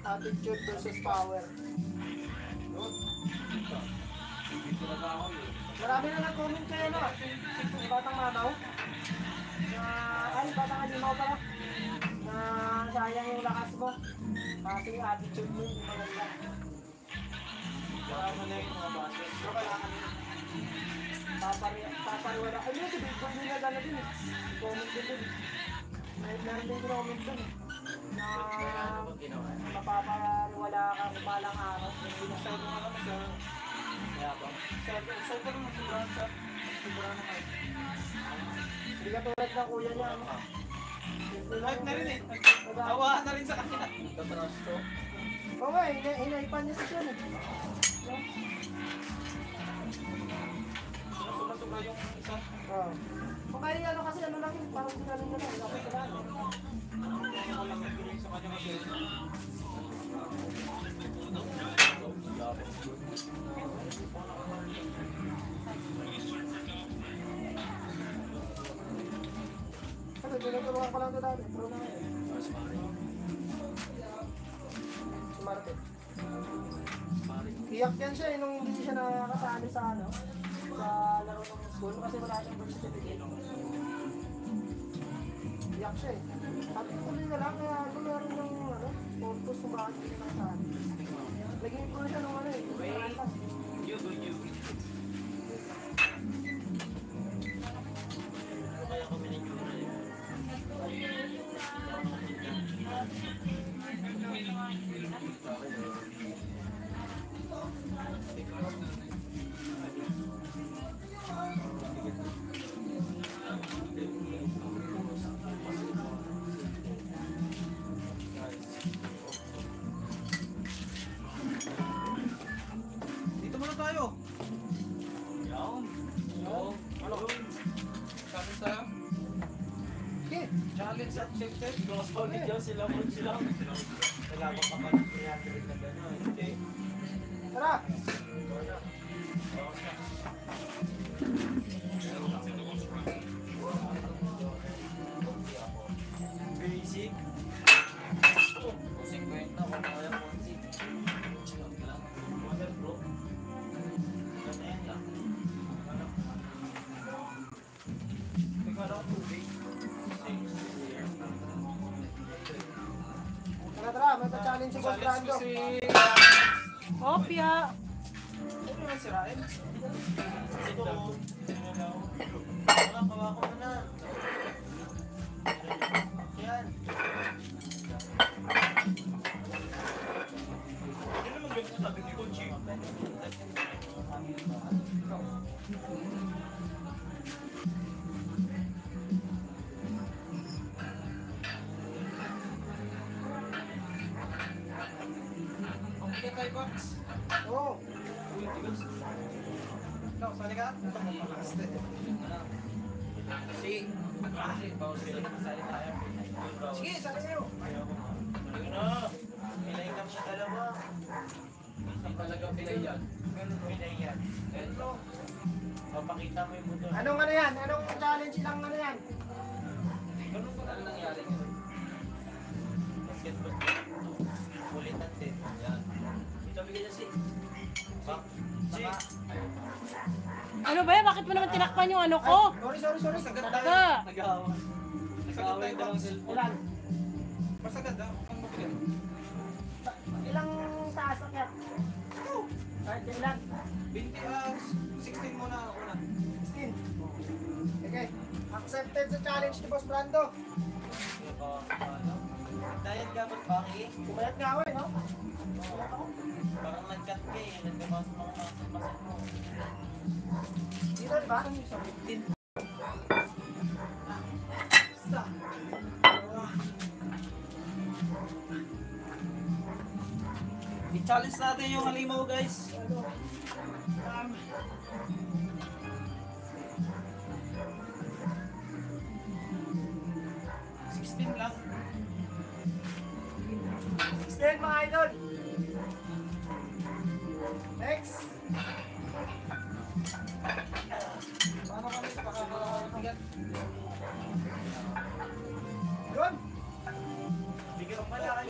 Attitude versus power. Marami na nag-comment kayo, no? Yung batang mamaw. Batang alimaw pala. Na sayang yung lakas mo. Kasi yung attitude mo, hindi maganda. Marami na yung mga bases. So, kailangan papariwala. Ay, yun, si Big Boy nila dala din eh. Comment din din. Meron din comment din eh. Na mapapariwala ka sa palang araw. Binasay mo nga naman sa yabang. Sa'yo pa naman sobrang sa sobrang na kayo. Hindi ka tulad ng kuya niya. Live na rin eh. Tawahan na rin sa kanya. Nagtatrash ko. Oo nga, hinaipan niya sa siya eh. Sumasubra yung isa. Oo. Kung kaya ano kasi ano lang yun, parang sinanong mo lang. Tapos sa lang. Kaya ko lang nagtuloy sa kanya kasi. Kasi tinuturuan ko lang ito dati. Pro na ngayon. Smarte. Iyak yan siya nung hindi siya nakakasali sa ano. Sa laro ng school kasi wala siyang birth certificate. Iyak siya eh. Sabi ko tuloy na lang kaya kung meron yung ano, purpose kung bakit hindi nakasali. Naging pro siya nung ano eh. You. Kaya kami nag-jura eh. Dito muna tayo. Yan. Ano? Sabi sa'yo? Okay. Challenge accepted. Close pa ulit yun. Sila mo sila. Nagabang ka pa ng 300 na gano'n. Hindi. Tara! Basic. 50 ko kaya po. Water bro. Ganyan lang. Ikaw lang tubig. Tara, may pa-challenge si Boss Brando. Opya. Ano naman sirain? Ito. Wala, kawa ko na. Yan. Hindi naman ganito sabi ni Coach. Okay tayo, Box. Oo. Uy, tigas. No, sali ka? Ito mo malakas din. Sige. Sige, sali kayo. Ayun na. Pilay lang siya dalawa. Hindi talaga pilay yan. Pilay yan. Ito. Papakita mo yung mundo. Anong ano yan? Anong challenge lang ano yan? Ganun ba ano nangyari? Basketball. Ulitan din. Yan. Ito bigyan niya si. Si. Ano ba yan? Bakit mo naman tinakpan yung ano ko? Sorry. Sagad tayo. Talaga. Nag-aaway. Nag-aaway daw ang cellphone. Ilan? Masagad daw. Ang mabigat. Ilang taas akyat? Kahit ilan? 16 muna ako na. 16. Okay. Accepted sa challenge ni Boss Brando. Diet ka ba't baki? Kumayat nga ako eh, no? Parang nag-cut ka eh. Nagkamas mga masal mo. Dito, di ba? Sa 15. I-challenge natin yung halimaw guys. Lang. 16 mga idol. Next. Paano kami pakakabigat? Yun. Bigyan mo malaki.